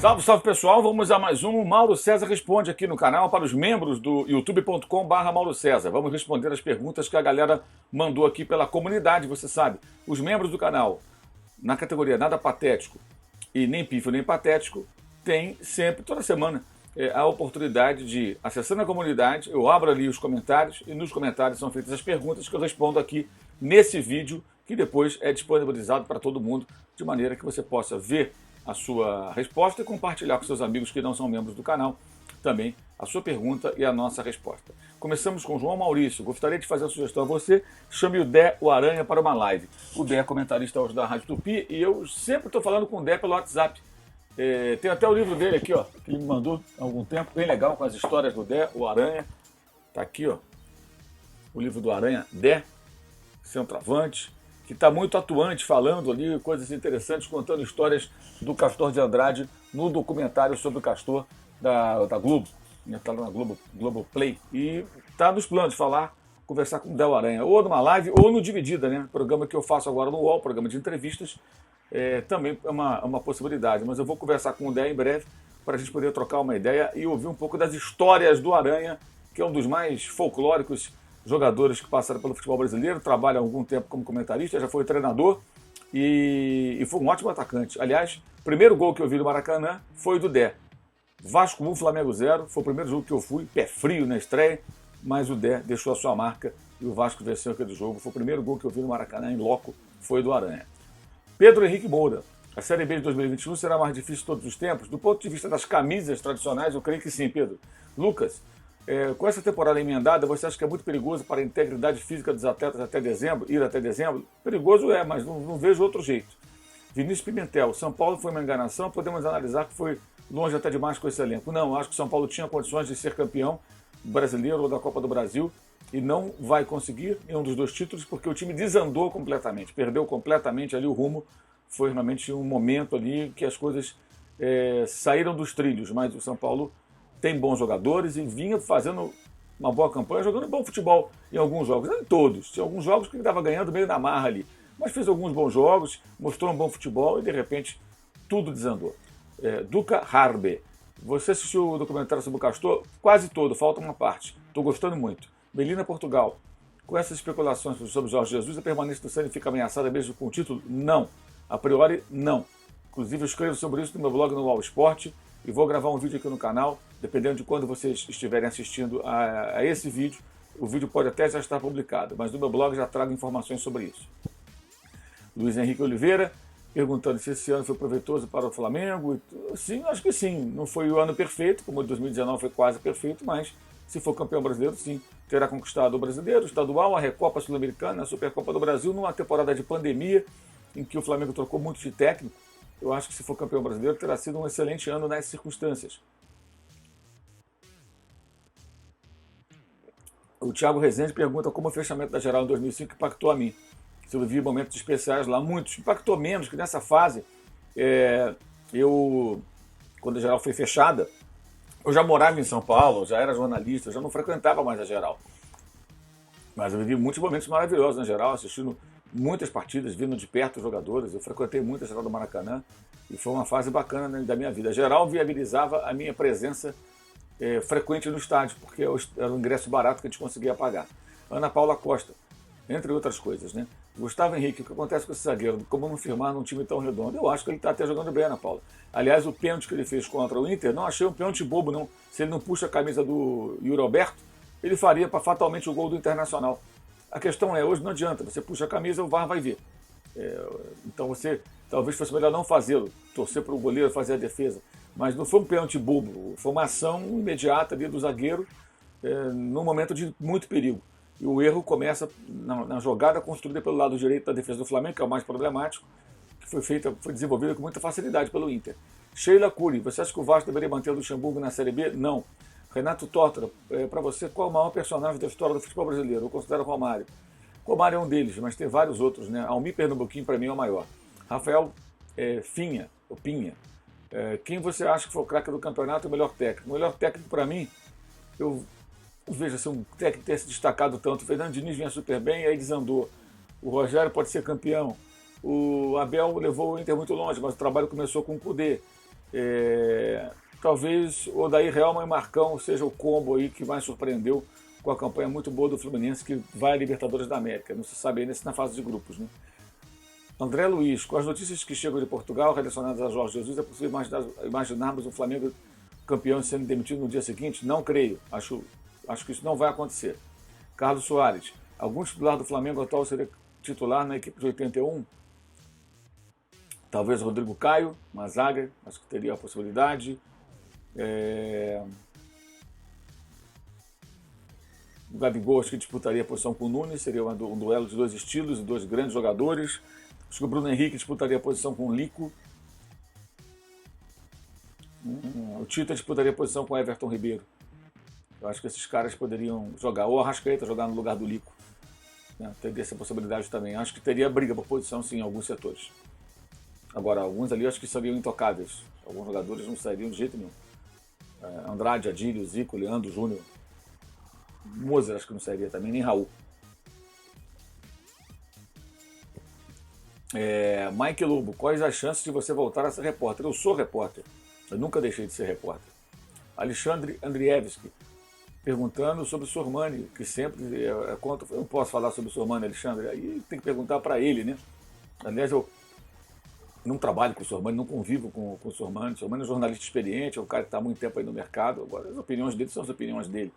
Salve, salve pessoal, vamos a mais um Mauro César Responde aqui no canal para os membros do youtube.com/Mauro César. Vamos responder as perguntas que a galera mandou aqui pela comunidade, você sabe. Os membros do canal, na categoria Nada Patético e Nem Pífio Nem Patético, tem sempre, toda semana, a oportunidade de, acessando a comunidade, eu abro ali os comentários e nos comentários são feitas as perguntas que eu respondo aqui nesse vídeo, que depois é disponibilizado para todo mundo, de maneira que você possa ver a sua resposta e compartilhar com seus amigos que não são membros do canal também a sua pergunta e a nossa resposta. Começamos com João Maurício. Gostaria de fazer a sugestão a você, chame o Dé, o Aranha, para uma live. O Dé é comentarista hoje da Rádio Tupi e eu sempre estou falando com o Dé pelo WhatsApp. Tem até o livro dele aqui, ó, que ele me mandou há algum tempo, bem legal, com as histórias do Dé, o Aranha. Tá aqui, ó, o livro do Aranha, Dé, centroavante, que está muito atuante, falando ali coisas interessantes, contando histórias do Castor de Andrade no documentário sobre o Castor da Globo. Está lá na Globo Play. E está nos planos de conversar com o Del Aranha, ou numa live, ou no Dividida, né? Programa que eu faço agora no UOL, programa de entrevistas. Também é uma possibilidade, mas eu vou conversar com o Del em breve para a gente poder trocar uma ideia e ouvir um pouco das histórias do Aranha, que é um dos mais folclóricos jogadores que passaram pelo futebol brasileiro, trabalha há algum tempo como comentarista, já foi treinador e foi um ótimo atacante. Aliás, o primeiro gol que eu vi no Maracanã foi do Dé. Vasco 1, Flamengo 0, foi o primeiro jogo que eu fui, pé frio na estreia, mas o Dé deixou a sua marca e o Vasco venceu aquele jogo. Foi o primeiro gol que eu vi no Maracanã em loco, foi do Aranha. Pedro Henrique Moura. A Série B de 2021 será mais difícil de todos os tempos? Do ponto de vista das camisas tradicionais, eu creio que sim, Pedro. Lucas, com essa temporada emendada, você acha que é muito perigoso para a integridade física dos atletas até dezembro, ir até dezembro? Perigoso é, mas não vejo outro jeito. Vinícius Pimentel, São Paulo foi uma enganação, podemos analisar que foi longe até demais com esse elenco. Não, acho que São Paulo tinha condições de ser campeão brasileiro ou da Copa do Brasil e não vai conseguir nenhum dos dois títulos porque o time desandou completamente, perdeu completamente ali o rumo. Foi realmente um momento ali que as coisas saíram dos trilhos, mas o São Paulo tem bons jogadores e vinha fazendo uma boa campanha, jogando bom futebol em alguns jogos, não em todos. Tinha alguns jogos que ele estava ganhando meio na marra ali, mas fez alguns bons jogos, mostrou um bom futebol e de repente tudo desandou. Duca Harbe, você assistiu o documentário sobre o Castor? Quase todo, falta uma parte. Estou gostando muito. Melina Portugal, com essas especulações sobre Jorge Jesus, a permanência do Ceni fica ameaçada mesmo com o título? Não. A priori, não. Inclusive eu escrevo sobre isso no meu blog no UOL Esporte e vou gravar um vídeo aqui no canal, dependendo de quando vocês estiverem assistindo a esse vídeo. O vídeo pode até já estar publicado, mas no meu blog já trago informações sobre isso. Luiz Henrique Oliveira, perguntando se esse ano foi proveitoso para o Flamengo. Sim, acho que sim. Não foi o ano perfeito, como o de 2019 foi quase perfeito, mas se for campeão brasileiro, sim, terá conquistado o Brasileiro, o Estadual, a Recopa Sul-Americana, a Supercopa do Brasil, numa temporada de pandemia, em que o Flamengo trocou muito de técnico. Eu acho que se for campeão brasileiro, terá sido um excelente ano nas circunstâncias. O Thiago Rezende pergunta como o fechamento da geral em 2005 impactou a mim. Se eu vivi momentos especiais lá, muitos. Impactou menos, que nessa fase, quando a geral foi fechada, eu já morava em São Paulo, já era jornalista, eu já não frequentava mais a geral. Mas eu vivi muitos momentos maravilhosos na geral, assistindo muitas partidas, vindo de perto os jogadores. Eu frequentei muito a geral do Maracanã e foi uma fase bacana da minha vida. A geral viabilizava a minha presença frequente no estádio, porque era um ingresso barato que a gente conseguia pagar. Ana Paula Costa, entre outras coisas, né? Gustavo Henrique, o que acontece com esse zagueiro? Como não firmar num time tão redondo? Eu acho que ele está até jogando bem, Ana Paula. Aliás, o pênalti que ele fez contra o Inter, não achei um pênalti bobo, não. Se ele não puxa a camisa do Yuri Alberto, ele faria fatalmente o gol do Internacional. A questão é, hoje não adianta, você puxa a camisa, o VAR vai ver. Então talvez fosse melhor não fazê-lo, torcer para o goleiro fazer a defesa. Mas não foi um pênalti bobo, foi uma ação imediata ali do zagueiro, num momento de muito perigo. E o erro começa na jogada construída pelo lado direito da defesa do Flamengo, que é o mais problemático, que foi desenvolvida com muita facilidade pelo Inter. Sheila Cury, você acha que o Vasco deveria manter o Luxemburgo na Série B? Não. Renato Tortora, para você, qual é o maior personagem da história do futebol brasileiro? Eu considero o Romário. Romário é um deles, mas tem vários outros, né? Almir Pernambuquim, para mim, é o maior. Rafael Pinha. Quem você acha que foi o craque do campeonato e o melhor técnico? O melhor técnico, para mim, eu vejo assim, um técnico ter se destacado tanto. O Fernando Diniz vinha super bem, aí desandou. O Rogério pode ser campeão. O Abel levou o Inter muito longe, mas o trabalho começou com o Cudê. Talvez o Odair Helman e Marcão seja o combo aí que mais surpreendeu com a campanha muito boa do Fluminense, que vai à Libertadores da América. Não se sabe ainda se na fase de grupos, né? André Luiz, com as notícias que chegam de Portugal relacionadas a Jorge Jesus, é possível imaginarmos o Flamengo campeão sendo demitido no dia seguinte? Não creio. Acho que isso não vai acontecer. Carlos Soares, algum titular do Flamengo atual seria titular na equipe de 81? Talvez Rodrigo Caio, uma zaga, acho que teria a possibilidade. O Gabigol acho que disputaria a posição com o Nunes, seria um duelo de dois estilos e dois grandes jogadores. Acho que o Bruno Henrique disputaria a posição com o Lico. O Tita disputaria a posição com o Everton Ribeiro. Eu acho que esses caras poderiam jogar, ou a Arrascaeta jogar no lugar do Lico. Teria essa possibilidade também. Acho que teria briga por posição, sim, em alguns setores. Agora, alguns ali eu acho que seriam intocáveis. Alguns jogadores não sairiam de jeito nenhum. Andrade, Adílio, Zico, Leandro, Júnior. Moser acho que não sairia também, nem Raul. Mike Lobo, quais as chances de você voltar a ser repórter? Eu sou repórter. Eu nunca deixei de ser repórter. Alexandre Andrievski, perguntando sobre o Sormani, que sempre é contra. Eu não posso falar sobre o Sormani, Alexandre. Aí tem que perguntar para ele, né? Aliás, eu não trabalho com o Sormani, não convivo com o Sormani. O Sormani é um jornalista experiente, é um cara que está há muito tempo aí no mercado. Agora, as opiniões dele são as opiniões dele.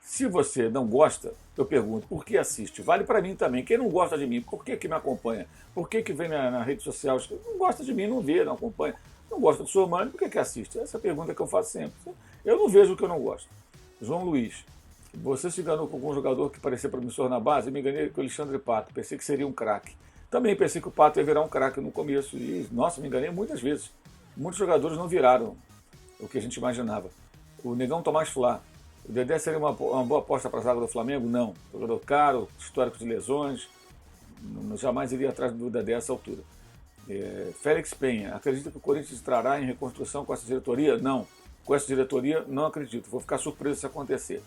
Se você não gosta, eu pergunto, por que assiste? Vale para mim também. Quem não gosta de mim, por que me acompanha? Por que vem na rede social? Não gosta de mim, não vê, não acompanha. Não gosta do Sormani, por que assiste? Essa é a pergunta que eu faço sempre. Eu não vejo o que eu não gosto. João Luiz, você se enganou com algum jogador que parecia promissor na base? Eu me enganei com o Alexandre Pato, pensei que seria um craque. Também pensei que o Pato ia virar um craque no começo. E, nossa, me enganei muitas vezes. Muitos jogadores não viraram o que a gente imaginava. O Negão Tomás Flá. O Dedé seria uma boa aposta para a zaga do Flamengo? Não. Jogador caro, histórico de lesões. Jamais iria atrás do Dedé a essa altura. Félix Penha. Acredita que o Corinthians entrará em reconstrução com essa diretoria? Não. Com essa diretoria, não acredito. Vou ficar surpreso se acontecer.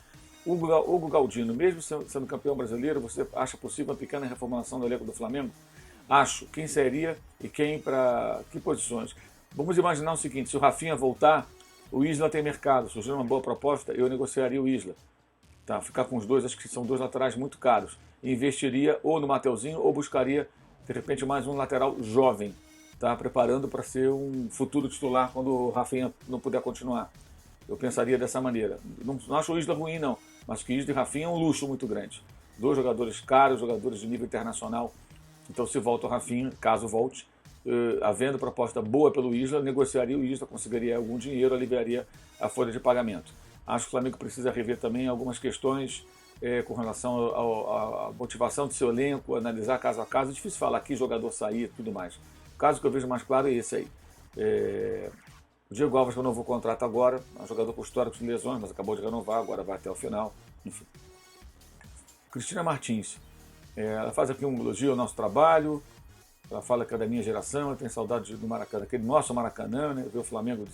Hugo Galdino. Mesmo sendo campeão brasileiro, você acha possível uma pequena reformulação do elenco do Flamengo? Acho. Quem seria e quem para que posições? Vamos imaginar o seguinte, se o Rafinha voltar, o Isla tem mercado. Surgiu uma boa proposta, eu negociaria o Isla. Tá, ficar com os dois, acho que são dois laterais muito caros. Investiria ou no Mateuzinho ou buscaria, de repente, mais um lateral jovem. Tá, preparando para ser um futuro titular quando o Rafinha não puder continuar. Eu pensaria dessa maneira. Não acho o Isla ruim, não. Mas que Isla e Rafinha é um luxo muito grande. Dois jogadores caros, jogadores de nível internacional. Então, se volta o Rafinha, caso volte, havendo proposta boa pelo Isla, negociaria o Isla, conseguiria algum dinheiro, aliviaria a folha de pagamento. Acho que o Flamengo precisa rever também algumas questões com relação à motivação do seu elenco, analisar caso a caso. É difícil falar que jogador sair e tudo mais. O caso que eu vejo mais claro é esse aí. O Diego Alves renovou o contrato agora, é um jogador com histórico de lesões, mas acabou de renovar, agora vai até o final. Enfim. Cristina Martins. Ela faz aqui um elogio ao nosso trabalho, ela fala que é da minha geração, ela tem saudade do Maracanã, aquele nosso Maracanã, né? Ver o Flamengo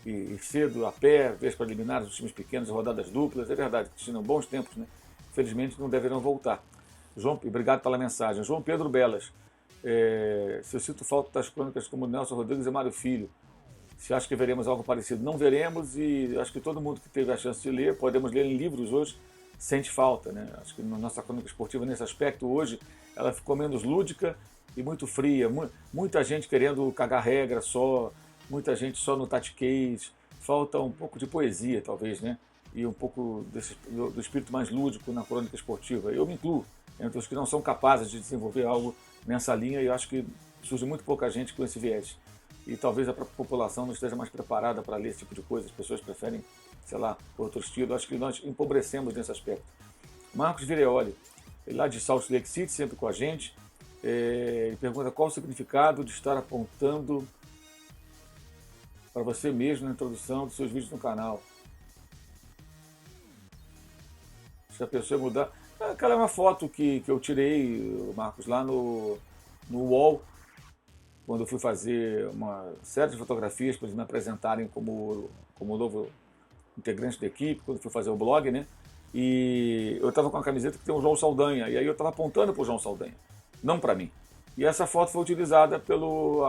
ir cedo, a pé, vez para eliminar os times pequenos, rodadas duplas, é verdade, Cristina, bons tempos, né? Infelizmente não deverão voltar. Obrigado pela mensagem. João Pedro Belas, se eu sinto falta das crônicas como Nelson Rodrigues e Mário Filho, se acha que veremos algo parecido? Não veremos e acho que todo mundo que teve a chance de ler, podemos ler em livros hoje, sente falta, né? Acho que na nossa crônica esportiva, nesse aspecto, hoje, ela ficou menos lúdica e muito fria. Muita gente querendo cagar regra só, muita gente só no tatiquês. Falta um pouco de poesia, talvez, né? E um pouco do espírito mais lúdico na crônica esportiva. Eu me incluo entre os que não são capazes de desenvolver algo nessa linha e eu acho que surge muito pouca gente com esse viés. E talvez a própria população não esteja mais preparada para ler esse tipo de coisa. As pessoas preferem, sei lá, outro estilo. Acho que nós empobrecemos nesse aspecto. Marcos Vireoli, ele lá de Salt Lake City, sempre com a gente. Ele pergunta qual o significado de estar apontando para você mesmo na introdução dos seus vídeos no canal. Se a pessoa mudar... Aquela é uma foto que eu tirei, Marcos, lá no UOL, quando eu fui fazer uma série de fotografias para eles me apresentarem como novo integrante da equipe, quando eu fui fazer o blog, né? E eu estava com uma camiseta que tem o João Saldanha, e aí eu estava apontando para o João Saldanha, não para mim. E essa foto foi utilizada pelo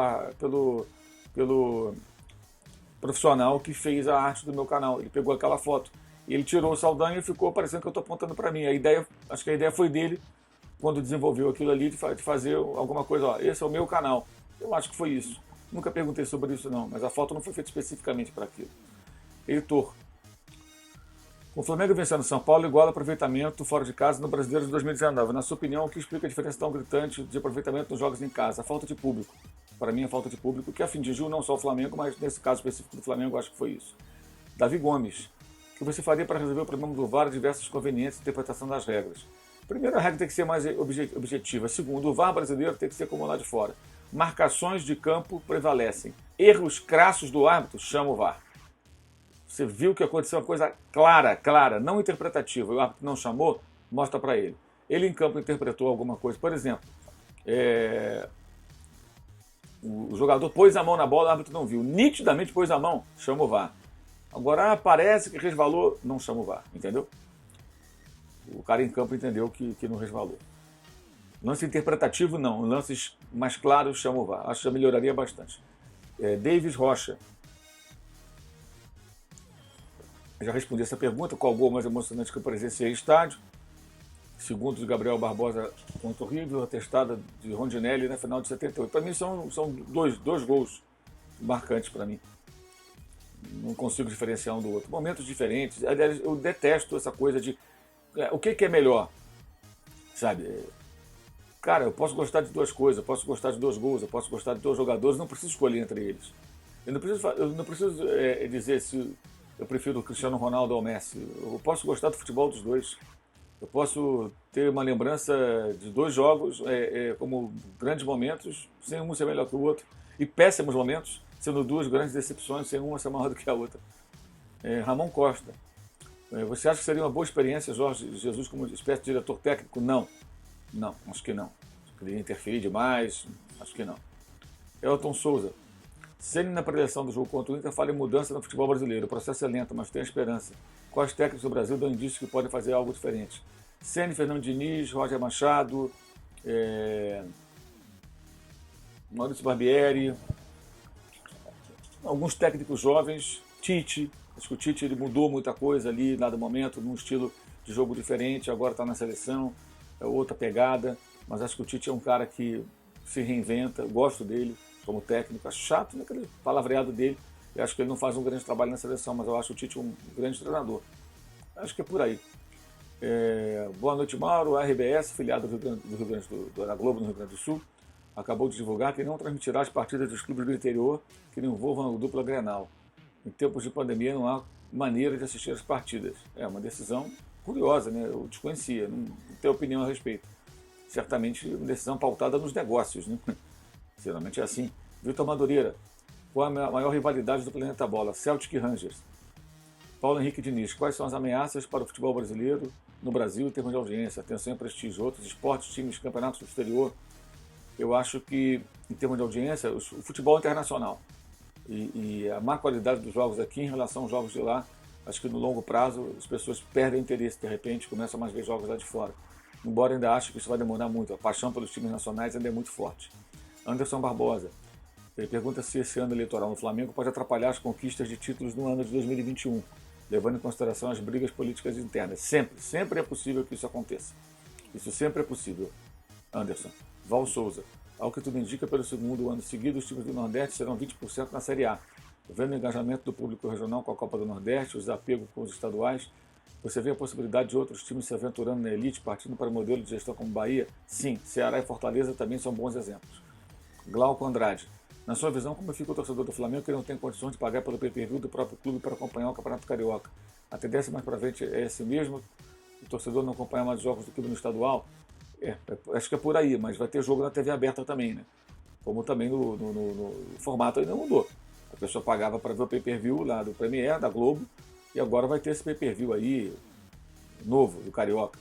profissional que fez a arte do meu canal. Ele pegou aquela foto, ele tirou o Saldanha e ficou parecendo que eu estou apontando para mim. A ideia, acho que a ideia foi dele, quando desenvolveu aquilo ali, de fazer alguma coisa, ó, esse é o meu canal. Eu acho que foi isso. Nunca perguntei sobre isso não, mas a foto não foi feita especificamente para aquilo. Heitor. Com o Flamengo vencendo São Paulo, igual aproveitamento fora de casa no Brasileiro de 2019. Na sua opinião, o que explica a diferença tão gritante de aproveitamento nos jogos em casa? A falta de público. Para mim, a falta de público, que atingiu não só o Flamengo, mas nesse caso específico do Flamengo, acho que foi isso. Davi Gomes. O que você faria para resolver o problema do VAR e diversas conveniências de interpretação das regras? Primeiro, a regra tem que ser mais objetiva. Segundo, o VAR brasileiro tem que ser como lá de fora. Marcações de campo prevalecem. Erros crassos do árbitro, chama o VAR. Você viu que aconteceu uma coisa clara, não interpretativa, e o árbitro não chamou, mostra para ele. Ele em campo interpretou alguma coisa. Por exemplo, o jogador pôs a mão na bola, o árbitro não viu. Nitidamente pôs a mão, chama o VAR. Agora parece que resvalou, não chama o VAR, entendeu? O cara em campo entendeu que não resvalou. Lance interpretativo não, lances mais claros chama o VAR. Acho que já melhoraria bastante. Davis Rocha. Eu já respondi essa pergunta, qual gol mais emocionante que eu presenciei em estádio? Segundo de Gabriel Barbosa contra o River, a testada de Rondinelli na final de 78. Para mim são dois gols marcantes para mim. Não consigo diferenciar um do outro. Momentos diferentes. Aliás, eu detesto essa coisa de o que é melhor, sabe? Cara, eu posso gostar de duas coisas, eu posso gostar de dois gols, eu posso gostar de dois jogadores, não preciso escolher entre eles. Eu não preciso dizer se eu prefiro o Cristiano Ronaldo ou o Messi. Eu posso gostar do futebol dos dois. Eu posso ter uma lembrança de dois jogos como grandes momentos, sem um ser melhor que o outro, e péssimos momentos, sendo duas grandes decepções, sem uma ser maior do que a outra. Ramon Costa. Você acha que seria uma boa experiência Jorge Jesus como espécie de diretor técnico? Não. Não, acho que não. Queria interferir demais, acho que não. Elton Souza. Ceni na preleção do jogo contra o Inter fala em mudança no futebol brasileiro. O processo é lento, mas tem esperança. Quais técnicos do Brasil dão indícios que podem fazer algo diferente? Ceni, Fernando Diniz, Roger Machado, Maurício Barbieri, alguns técnicos jovens, Tite. Acho que o Tite ele mudou muita coisa ali, nada momento, num estilo de jogo diferente, agora está na seleção, é outra pegada, mas acho que o Tite é um cara que se reinventa, eu gosto dele como técnico, acho chato naquele palavreado dele, eu acho que ele não faz um grande trabalho na seleção, mas eu acho o Tite um grande treinador. Acho que é por aí. Boa noite, Mauro. A RBS, filiado da Globo no Rio Grande do Sul, acabou de divulgar que não transmitirá as partidas dos clubes do interior que não envolvam a dupla Grenal. Em tempos de pandemia não há maneira de assistir as partidas. É uma decisão curiosa, né? Eu desconhecia, não tenho opinião a respeito. Certamente uma decisão pautada nos negócios, né? Geralmente é assim. Vitor Madureira, qual a maior rivalidade do planeta Bola? Celtic e Rangers. Paulo Henrique Diniz, quais são as ameaças para o futebol brasileiro no Brasil em termos de audiência, atenção e prestígio? Outros esportes, times, campeonatos do exterior. Eu acho que, em termos de audiência, o futebol internacional e a má qualidade dos jogos aqui em relação aos jogos de lá, acho que no longo prazo as pessoas perdem interesse, de repente começam a mais ver jogos lá de fora. Embora ainda acho que isso vai demorar muito, a paixão pelos times nacionais ainda é muito forte. Anderson Barbosa, ele pergunta se esse ano eleitoral no Flamengo pode atrapalhar as conquistas de títulos no ano de 2021, levando em consideração as brigas políticas internas. Sempre é possível que isso aconteça. Isso sempre é possível. Anderson. Val Souza. Ao que tudo indica, pelo segundo ano seguido, os times do Nordeste serão 20% na Série A. Vendo o engajamento do público regional com a Copa do Nordeste, o desapego com os estaduais, você vê a possibilidade de outros times se aventurando na elite, partindo para o modelo de gestão como Bahia? Sim, Ceará e Fortaleza também são bons exemplos. Glauco Andrade. Na sua visão, como fica o torcedor do Flamengo que não tem condições de pagar pelo pay-per-view do próprio clube para acompanhar o Campeonato Carioca? A tendência mais para frente é esse mesmo? O torcedor não acompanha mais jogos do clube no estadual? Acho que é por aí, mas vai ter jogo na TV aberta também, né? Como também no formato ainda mudou. A pessoa pagava para ver o pay-per-view lá do Premiere, da Globo, e agora vai ter esse pay-per-view aí, novo, do Carioca.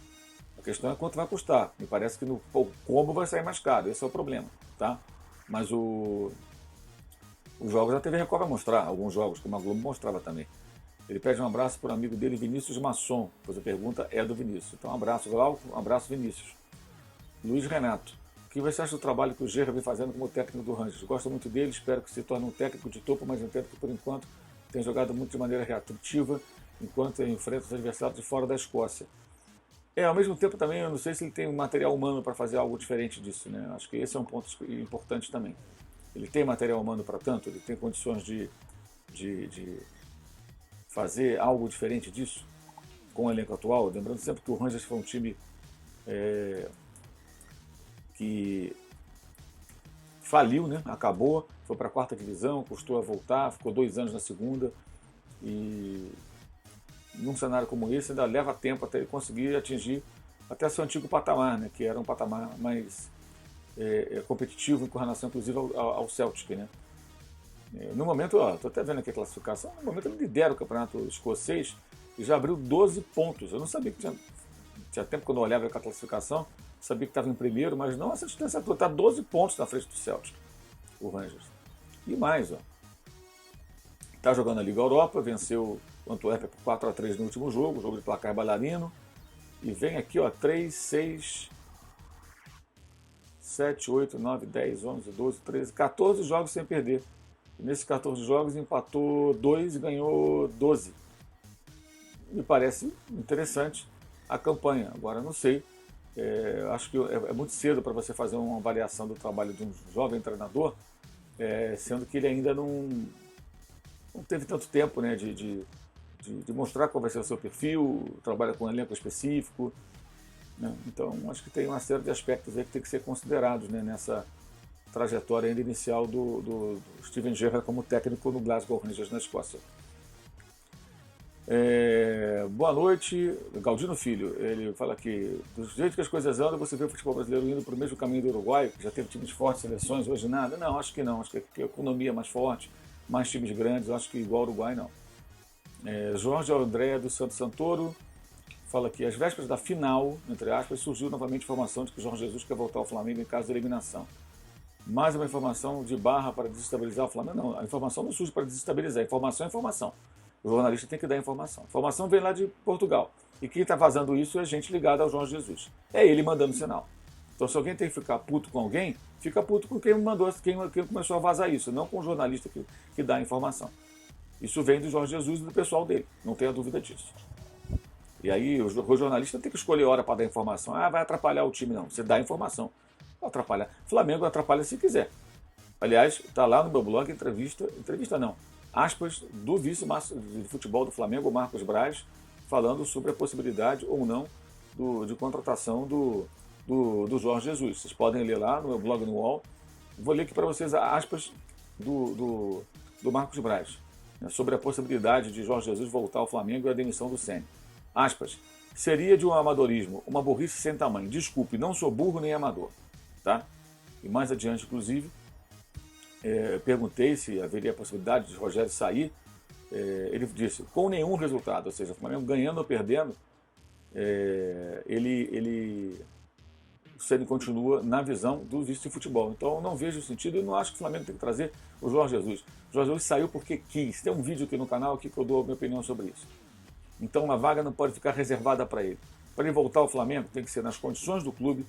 A questão é quanto vai custar. Me parece que o combo vai sair mais caro, esse é o problema, tá? Mas os jogos a TV Record vai mostrar, alguns jogos, como a Globo mostrava também. Ele pede um abraço para o amigo dele, Vinícius Masson, pois a pergunta é do Vinícius. Então um abraço, Glauco, um abraço, Vinícius. Luiz Renato, o que você acha do trabalho que o Gerra vem fazendo como técnico do Rangers? Gosto muito dele, espero que se torne um técnico de topo, mas entendo que por enquanto tem jogado muito de maneira reativa, enquanto enfrenta os adversários de fora da Escócia. Ao mesmo tempo também, eu não sei se ele tem um material humano para fazer algo diferente disso, né? Acho que esse é um ponto importante também. Ele tem material humano para tanto, ele tem condições de fazer algo diferente disso com o elenco atual. Lembrando sempre que o Rangers foi um time que faliu, né? Acabou, foi para a 4ª divisão, custou a voltar, ficou 2 anos na 2ª, e num cenário como esse ainda leva tempo até ele conseguir atingir até seu antigo patamar, né? Que era um patamar mais competitivo com relação inclusive ao Celtic, né? No momento, estou até vendo aqui a classificação, no momento ele lidera o campeonato escocês e já abriu 12 pontos. Eu não sabia que tinha tempo quando eu olhava a classificação, sabia que estava em primeiro, mas não essa distância toda, está 12 pontos na frente do Celtic, o Rangers. E mais, está jogando a Liga Europa, venceu o Antuérpia por 4-3 no último jogo de placar bailarino, e vem aqui, 3, 6, 7, 8, 9, 10, 11, 12, 13, 14 jogos sem perder. E nesses 14 jogos empatou 2 e ganhou 12. Me parece interessante a campanha. Agora, não sei, acho que é muito cedo para você fazer uma avaliação do trabalho de um jovem treinador, sendo que ele ainda não teve tanto tempo, né, de mostrar qual vai ser o seu perfil, trabalha com um elenco específico, né? Então acho que tem uma série de aspectos aí que tem que ser considerados, né, nessa trajetória ainda inicial do Steven Gerrard como técnico no Glasgow Rangers na Escócia. Boa noite, Galdino Filho. Ele fala que do jeito que as coisas andam, você vê o futebol brasileiro indo para o mesmo caminho do Uruguai, que já teve times fortes, seleções, hoje nada. Não, acho que não, acho que a economia é mais forte, mais times grandes, acho que igual ao Uruguai não. Jorge André do Santo Santoro fala que às vésperas da final, entre aspas, surgiu novamente a informação de que Jorge Jesus quer voltar ao Flamengo em caso de eliminação. Mais uma informação de barra para desestabilizar o Flamengo? Não, a informação não surge para desestabilizar, informação é informação. O jornalista tem que dar informação. A informação vem lá de Portugal. E quem está vazando isso é gente ligada ao Jorge Jesus. É ele mandando sinal. Então, se alguém tem que ficar puto com alguém, fica puto com quem mandou, quem começou a vazar isso, não com o jornalista que dá a informação. Isso vem do Jorge Jesus e do pessoal dele, não tenha dúvida disso. E aí o jornalista tem que escolher hora para dar informação. Vai atrapalhar o time, não. Você dá informação. Vai atrapalhar. Flamengo atrapalha se quiser. Aliás, está lá no meu blog, entrevista não, aspas, do vice de futebol do Flamengo, Marcos Braz, falando sobre a possibilidade ou não de contratação do Jorge Jesus. Vocês podem ler lá no meu blog no UOL. Vou ler aqui para vocês aspas do Marcos Braz, né, sobre a possibilidade de Jorge Jesus voltar ao Flamengo e a demissão do Ceni. Aspas, seria de um amadorismo, uma burrice sem tamanho. Desculpe, não sou burro nem amador. Tá? E mais adiante, inclusive, perguntei se haveria a possibilidade de Rogério sair. Ele disse, com nenhum resultado, ou seja, o Flamengo ganhando ou perdendo, o Ceni continua na visão do vice de futebol. Então eu não vejo sentido e não acho que o Flamengo tem que trazer o Jorge Jesus. O Jorge Jesus saiu porque quis. Tem um vídeo aqui no canal aqui que eu dou a minha opinião sobre isso. Então uma vaga não pode ficar reservada para ele. Para ele voltar ao Flamengo tem que ser nas condições do clube,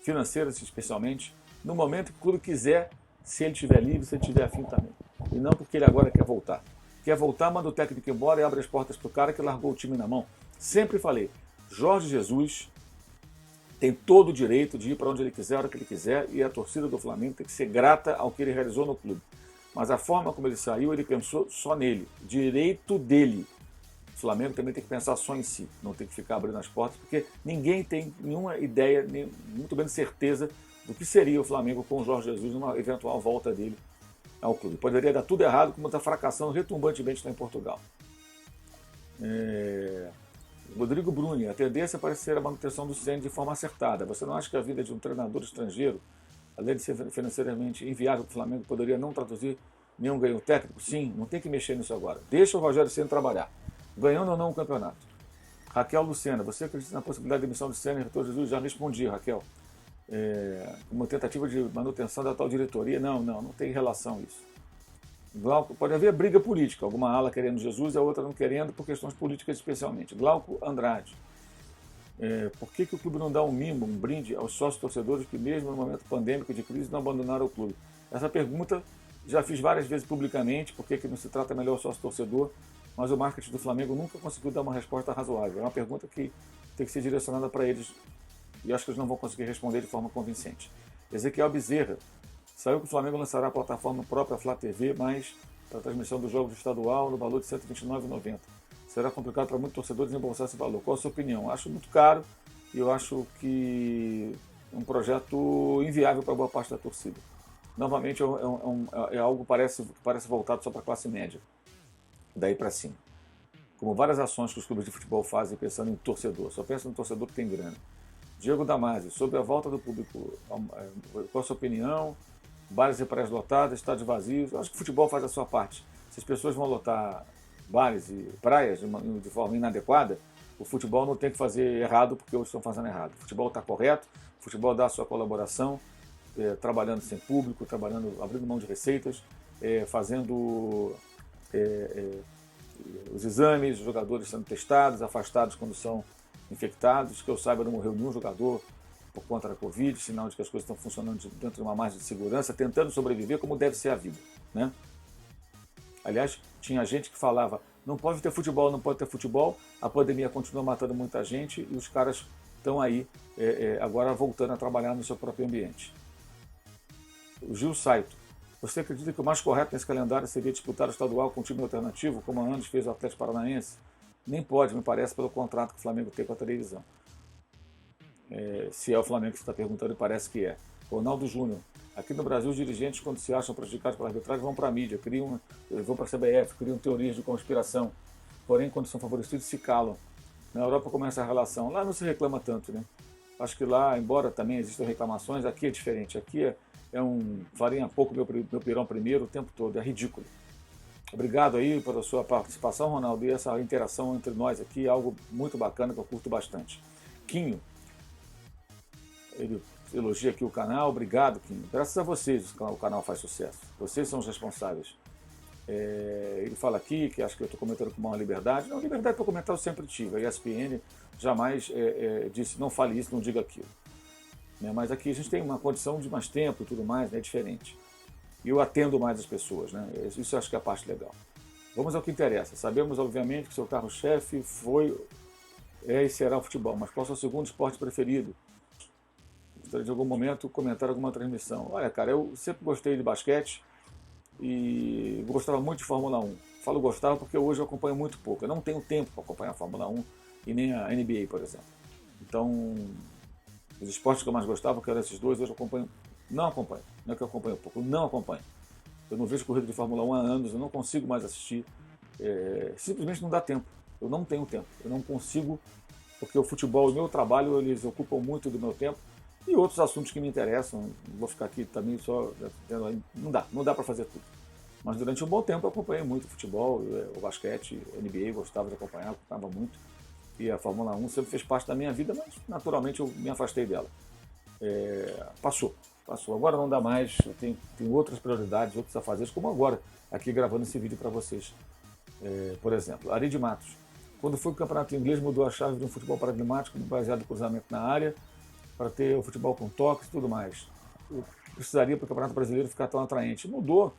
financeiras especialmente, no momento que o clube quiser, se ele estiver livre, se ele estiver afim também. E não porque ele agora quer voltar. Quer voltar, manda o técnico embora e abre as portas para o cara que largou o time na mão. Sempre falei, Jorge Jesus tem todo o direito de ir para onde ele quiser, a hora que ele quiser, e a torcida do Flamengo tem que ser grata ao que ele realizou no clube. Mas a forma como ele saiu, ele pensou só nele. Direito dele. O Flamengo também tem que pensar só em si, não tem que ficar abrindo as portas, porque ninguém tem nenhuma ideia, nem muito menos certeza do que seria o Flamengo com o Jorge Jesus numa eventual volta dele ao clube. Poderia dar tudo errado, como está fracassando retumbantemente lá em Portugal. Rodrigo Bruni, a tendência parece ser a manutenção do Ceni de forma acertada. Você não acha que a vida de um treinador estrangeiro, além de ser financeiramente inviável para o Flamengo, poderia não traduzir nenhum ganho técnico? Sim, não tem que mexer nisso agora. Deixa o Rogério Ceni trabalhar. Ganhando ou não o campeonato. Raquel Lucena, você acredita na possibilidade de demissão de Ceni e retorno de Jesus? Já respondi, Raquel. Uma tentativa de manutenção da tal diretoria? Não tem relação isso. Glauco, pode haver briga política, alguma ala querendo Jesus e a outra não querendo, por questões políticas especialmente. Glauco Andrade, por que o clube não dá um mimo, um brinde aos sócios torcedores que mesmo no momento pandêmico de crise não abandonaram o clube? Essa pergunta Já fiz várias vezes publicamente, porque que não se trata melhor o sócio-torcedor, mas o marketing do Flamengo nunca conseguiu dar uma resposta razoável. É uma pergunta que tem que ser direcionada para eles e acho que eles não vão conseguir responder de forma convincente. Ezequiel Bezerra, saiu que o Flamengo lançará a plataforma própria Flá TV, mas para a transmissão dos jogos estadual no valor de R$ 129,90. Será complicado para muitos torcedores embolsar esse valor. Qual a sua opinião? Acho muito caro e eu acho que é um projeto inviável para boa parte da torcida. Novamente, é algo que parece voltado só para a classe média, daí para cima. Como várias ações que os clubes de futebol fazem pensando em torcedor, só pensa no torcedor que tem grana. Diego Damasio, sobre a volta do público, qual a sua opinião? Bares e praias lotadas, estádios vazios. Eu acho que o futebol faz a sua parte. Se as pessoas vão lotar bares e praias de forma inadequada, o futebol não tem que fazer errado porque eles estão fazendo errado. O futebol está correto, o futebol dá a sua colaboração, trabalhando sem público, abrindo mão de receitas, fazendo os exames, os jogadores sendo testados, afastados quando são infectados. Que eu saiba, não morreu nenhum jogador por conta da Covid, sinal de que as coisas estão funcionando dentro de uma margem de segurança, tentando sobreviver como deve ser a vida, né? Aliás, tinha gente que falava, não pode ter futebol, não pode ter futebol, a pandemia continua matando muita gente e os caras estão aí agora voltando a trabalhar no seu próprio ambiente. O Gil Saito, você acredita que o mais correto nesse calendário seria disputar o estadual com um time alternativo, como antes fez o Atlético Paranaense? Nem pode, me parece, pelo contrato que o Flamengo tem com a televisão. Se é o Flamengo que você está perguntando, parece que é. Ronaldo Júnior. Aqui no Brasil, os dirigentes, quando se acham prejudicados pela arbitragem, vão para a mídia, vão para a CBF, criam teorias de conspiração. Porém, quando são favorecidos, se calam. Na Europa começa a relação. Lá não se reclama tanto, né? Acho que lá, embora também existam reclamações, aqui é diferente. Aqui é um farinha pouco meu pirão primeiro o tempo todo. É ridículo. Obrigado aí pela sua participação, Ronaldo, e essa interação entre nós aqui é algo muito bacana que eu curto bastante. Quinho, ele elogia aqui o canal, obrigado, Quinho. Graças a vocês o canal faz sucesso. Vocês são os responsáveis. Ele fala aqui que acho que eu estou comentando com maior liberdade. Não, liberdade para comentar eu sempre tive. A ESPN jamais disse, não fale isso, não diga aquilo. Mas aqui a gente tem uma condição de mais tempo e tudo mais, é diferente. E eu atendo mais as pessoas, né? Isso eu acho que é a parte legal. Vamos ao que interessa. Sabemos, obviamente, que seu carro-chefe e será o futebol, mas qual é o seu segundo esporte preferido? Gostaria de algum momento comentar alguma transmissão. Olha, cara, eu sempre gostei de basquete e gostava muito de Fórmula 1. Falo gostava porque hoje eu acompanho muito pouco. Eu não tenho tempo para acompanhar a Fórmula 1 e nem a NBA, por exemplo. Então, os esportes que eu mais gostava, que eram esses dois, hoje eu acompanho. Não acompanho. Não é que eu acompanho pouco, eu não acompanho. Eu não vejo corrida de Fórmula 1 há anos, eu não consigo mais assistir. Simplesmente não dá tempo. Eu não tenho tempo. Eu não consigo, porque o futebol e o meu trabalho, eles ocupam muito do meu tempo. E outros assuntos que me interessam. Não vou ficar aqui também só... Não dá para fazer tudo. Mas durante um bom tempo eu acompanhei muito o futebol, o basquete, a NBA, gostava de acompanhar, gostava muito. E a Fórmula 1 sempre fez parte da minha vida, mas naturalmente eu me afastei dela. Passou. Agora não dá mais, eu tenho outras prioridades, outros afazeres, como agora, aqui gravando esse vídeo para vocês. Por exemplo, Ari de Matos. Quando foi o campeonato inglês, mudou a chave de um futebol paradigmático, baseado em cruzamento na área, para ter o futebol com toques e tudo mais. Eu precisaria para o Campeonato Brasileiro ficar tão atraente. Mudou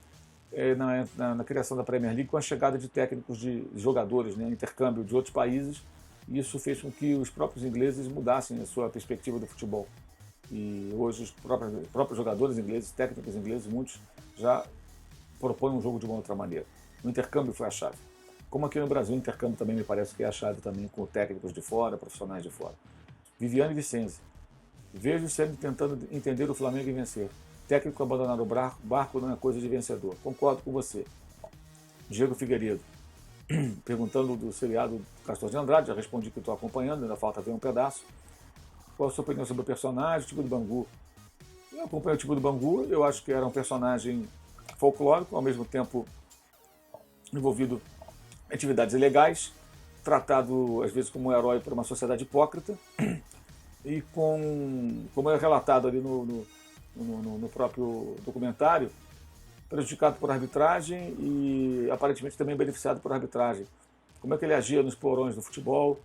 na criação da Premier League com a chegada de técnicos, de jogadores, né, intercâmbio de outros países, e isso fez com que os próprios ingleses mudassem a sua perspectiva do futebol. E hoje os próprios jogadores ingleses, técnicos ingleses, muitos já propõem um jogo de uma outra maneira. O intercâmbio foi a chave. Como aqui no Brasil, o intercâmbio também me parece que é a chave também, com técnicos de fora, profissionais de fora. Viviane Vicenzi. Vejo sempre tentando entender o Flamengo e vencer. Técnico abandonar o barco não é coisa de vencedor. Concordo com você. Diego Figueiredo. Perguntando do seriado Castor de Andrade, já respondi que estou acompanhando, ainda falta ver um pedaço. Qual a sua opinião sobre o personagem, o Tipo do Bangu? Eu acompanho o Tipo do Bangu, eu acho que era um personagem folclórico, ao mesmo tempo envolvido em atividades ilegais, tratado às vezes como um herói por uma sociedade hipócrita, e como é relatado ali no próprio documentário, prejudicado por arbitragem e aparentemente também beneficiado por arbitragem. Como é que ele agia nos porões do futebol?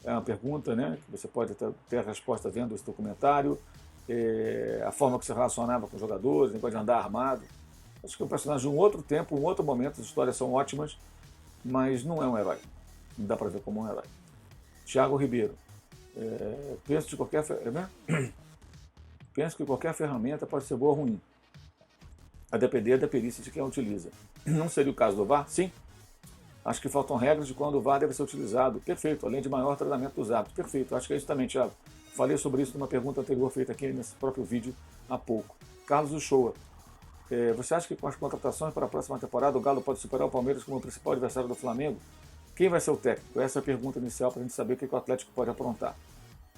É uma pergunta, né, que você pode ter a resposta vendo esse documentário. A forma que se relacionava com os jogadores, negócio de andar armado. Acho que é um personagem de um outro tempo, um outro momento, as histórias são ótimas, mas não é um herói. Não dá para ver como um herói. Thiago Ribeiro. Penso que qualquer ferramenta pode ser boa ou ruim, a depender da perícia de quem a utiliza. Não seria o caso do VAR? Sim. Acho que faltam regras de quando o VAR deve ser utilizado. Perfeito. Além de maior treinamento dos árbitros. Perfeito. Acho que é isso também, Thiago. Falei sobre isso numa pergunta anterior feita aqui nesse próprio vídeo há pouco. Carlos Uchoa. Você acha que com as contratações para a próxima temporada o Galo pode superar o Palmeiras como o principal adversário do Flamengo? Quem vai ser o técnico? Essa é a pergunta inicial para a gente saber o que o Atlético pode aprontar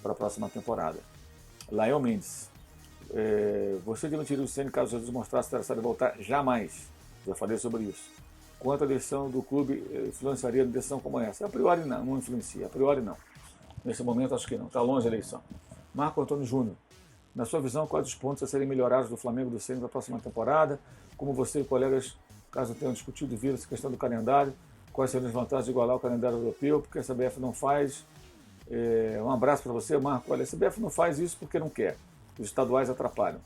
para a próxima temporada. Lael Mendes. Você demitiria o Ceni caso Jesus mostrasse interessado em voltar? Jamais. Já falei sobre isso. Quanto à decisão do clube influenciaria uma decisão como essa? A priori não influencia. A priori não. Nesse momento acho que não. Está longe a eleição. Marco Antônio Júnior. Na sua visão, quais os pontos a serem melhorados do Flamengo do Ceni na próxima temporada? Como você e colegas, caso tenham discutido e viram essa questão do calendário, quais seriam as vantagens de igualar o calendário europeu? Porque a CBF não faz. Um abraço para você, Marco. Olha, a CBF não faz isso porque não quer. Os estaduais atrapalham.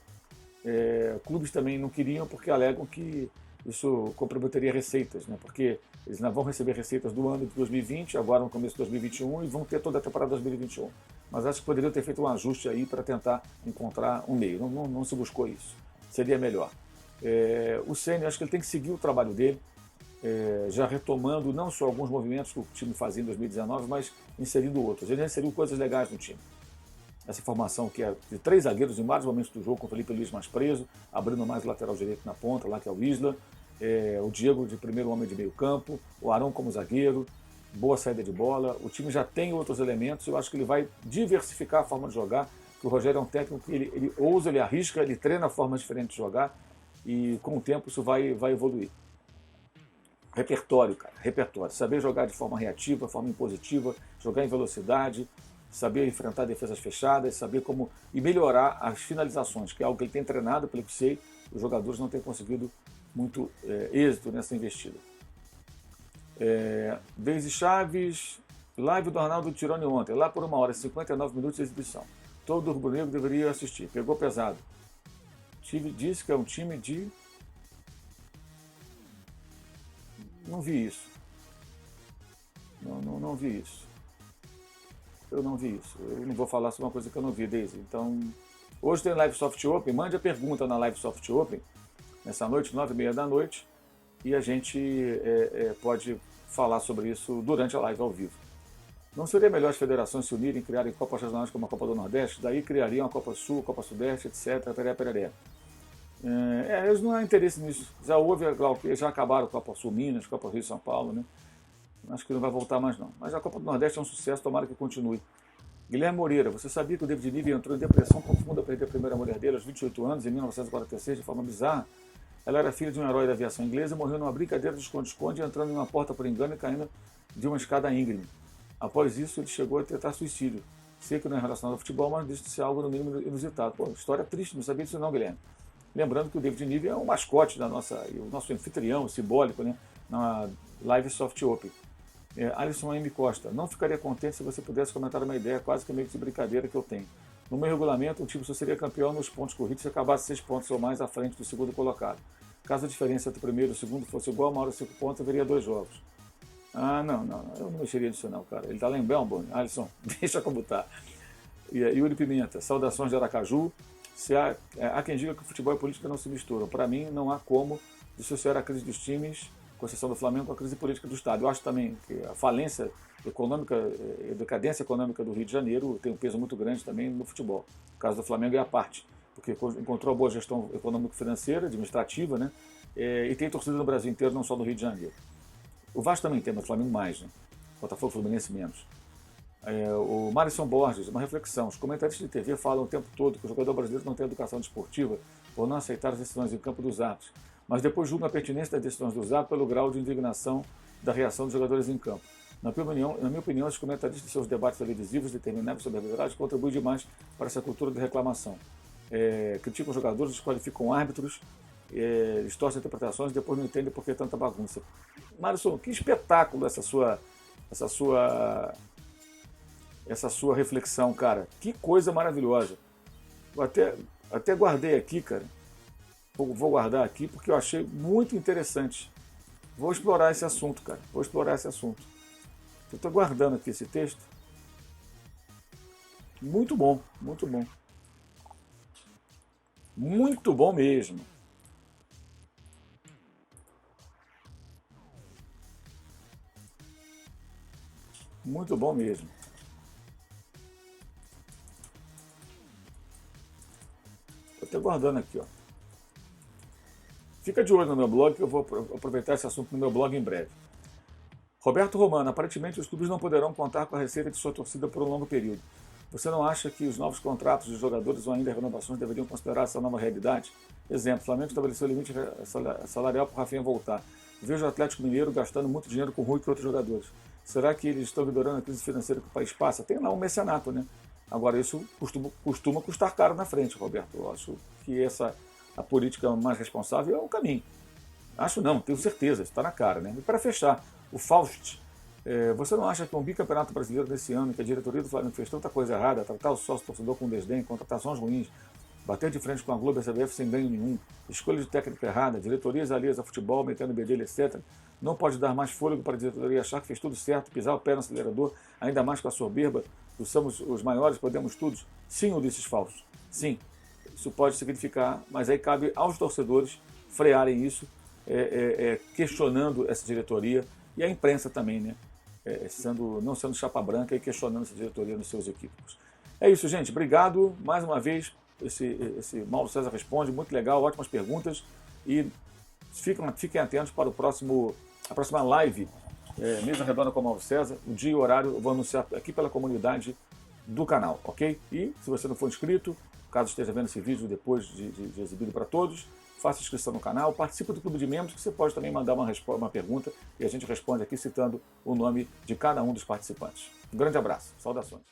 Clubes também não queriam porque alegam que isso comprometeria receitas, né? Porque eles não vão receber receitas do ano de 2020, agora no começo de 2021, e vão ter toda a temporada de 2021. Mas acho que poderiam ter feito um ajuste aí para tentar encontrar um meio. Não se buscou isso. Seria melhor. O Ceni, acho que ele tem que seguir o trabalho dele, já retomando não só alguns movimentos que o time fazia em 2019, mas inserindo outros. Ele já inseriu coisas legais no time. Essa formação que é de 3 zagueiros em vários momentos do jogo, com o Felipe Luiz mais preso, abrindo mais o lateral direito na ponta, lá que é o Isla, o Diego de primeiro homem de meio campo, o Arão como zagueiro, boa saída de bola. O time já tem outros elementos, eu acho que ele vai diversificar a forma de jogar, que o Rogério é um técnico que ele ousa, ele arrisca, ele treina formas diferentes de jogar, e com o tempo isso vai evoluir. Repertório, cara, repertório. Saber jogar de forma reativa, forma impositiva, jogar em velocidade, saber enfrentar defesas fechadas, saber como e melhorar as finalizações, que é algo que ele tem treinado, pelo que sei, os jogadores não têm conseguido muito êxito nessa investida. Deise Chaves, live do Arnaldo Tironi ontem, lá por 1h e 59 minutos de exibição. Todo rubro-negro deveria assistir, pegou pesado. Disse que é um time de... Não vi isso. Não vi isso. Eu não vi isso. Eu não vou falar sobre uma coisa que eu não vi, Deise. Então, hoje tem Live Soft Open. Mande a pergunta na Live Soft Open, nessa noite, 9h30 da noite, e a gente pode falar sobre isso durante a live ao vivo. Não seria melhor as federações se unirem e criarem Copas Regionais como a Copa do Nordeste? Daí criariam a Copa Sul, Copa Sudeste, etc. Peré. Eles não há interesse nisso. Já houve, já acabaram a Copa Sul Minas, Copa Rio São Paulo, né? Acho que não vai voltar mais não. Mas a Copa do Nordeste é um sucesso, tomara que continue. Guilherme Moreira, você sabia que o David Niven entrou em depressão profunda ao perder a primeira mulher dele aos 28 anos, em 1946, de forma bizarra? Ela era filha de um herói da aviação inglesa e morreu numa brincadeira de esconde-esconde, entrando em uma porta por engano e caindo de uma escada íngreme. Após isso, ele chegou a tentar suicídio. Sei que não é relacionado ao futebol, mas deixa de ser algo no mínimo inusitado. Pô, história triste, não sabia disso não, Guilherme. Lembrando que o David Niven é o mascote da o nosso anfitrião simbólico, né, na Live Soft Open. Alisson M. Costa, não ficaria contente se você pudesse comentar uma ideia quase que meio de brincadeira que eu tenho. No meu regulamento, o time só seria campeão nos pontos corridos se acabasse 6 pontos ou mais à frente do segundo colocado. Caso a diferença entre o primeiro e o segundo fosse igual, uma hora 5 pontos, haveria 2 jogos. Não, eu não mexeria nisso não, cara. Ele tá lá em Melbourne, Alisson, deixa como tá. Yuri Pimenta, saudações de Aracaju. Há quem diga que o futebol e a política não se misturam. Para mim, não há como dissociar a crise dos times, com exceção do Flamengo, com a crise política do Estado. Eu acho também que a falência econômica, a decadência econômica do Rio de Janeiro tem um peso muito grande também no futebol. O caso do Flamengo é a parte, porque encontrou boa gestão econômico-financeira, administrativa, né? E tem torcida no Brasil inteiro, não só no Rio de Janeiro. O Vasco também tem, mas o Flamengo mais, né? Botafogo, Fluminense menos. O Marisson Borges, uma reflexão. Os comentaristas de TV falam o tempo todo que o jogador brasileiro não tem educação desportiva por não aceitar as decisões em campo dos árbitros, mas depois julgam a pertinência das decisões dos árbitros pelo grau de indignação da reação dos jogadores em campo. Na minha opinião, os comentaristas de seus debates televisivos determinados sobre a arbitragem contribuem demais para essa cultura de reclamação. Criticam jogadores, desqualificam árbitros, distorcem interpretações e depois não entendem por que tanta bagunça. Marisson, que espetáculo essa sua reflexão, cara. Que coisa maravilhosa. Eu até guardei aqui, cara, vou guardar aqui porque eu achei muito interessante. Vou explorar esse assunto, cara. Vou explorar esse assunto. Eu estou guardando aqui esse texto. Muito bom, muito bom. Muito bom mesmo. Muito bom mesmo. Estou até guardando aqui, ó. Fica de olho no meu blog, que eu vou aproveitar esse assunto no meu blog em breve. Roberto Romano, aparentemente os clubes não poderão contar com a receita de sua torcida por um longo período. Você não acha que os novos contratos dos jogadores ou ainda renovações deveriam considerar essa nova realidade? Exemplo, Flamengo estabeleceu limite salarial para o Rafinha voltar. Vejo o Atlético Mineiro gastando muito dinheiro com Rui e com outros jogadores. Será que eles estão ignorando a crise financeira que o país passa? Tem lá um mecenato, né? Agora, isso costuma custar caro na frente, Roberto. Eu acho que a política mais responsável é o caminho. Acho não, tenho certeza, está na cara, né? E para fechar, o Faust, você não acha que um bicampeonato brasileiro desse ano, que a diretoria do Flamengo fez tanta coisa errada, tratar o sócio-torcedor com desdém, contratações ruins, bater de frente com a Globo e a CBF sem ganho nenhum, escolha de técnica errada, diretorias alheias a futebol, metendo bedelho, etc., não pode dar mais fôlego para a diretoria achar que fez tudo certo, pisar o pé no acelerador, ainda mais com a soberba, somos os maiores, podemos tudo? Sim, Ulisses Fausto, sim. Isso pode significar, mas aí cabe aos torcedores frearem isso, questionando essa diretoria e a imprensa também, né? Não sendo chapa branca e questionando essa diretoria nos seus equívocos. É isso, gente. Obrigado mais uma vez. Esse Mauro César Responde, muito legal, ótimas perguntas. E fiquem atentos para a próxima live, Mesa Redonda com o Mauro César. O dia e o horário eu vou anunciar aqui pela comunidade do canal, ok? E se você não for inscrito, caso esteja vendo esse vídeo depois de exibido para todos, faça inscrição no canal, participe do clube de membros, que você pode também mandar uma pergunta e a gente responde aqui citando o nome de cada um dos participantes. Um grande abraço, saudações.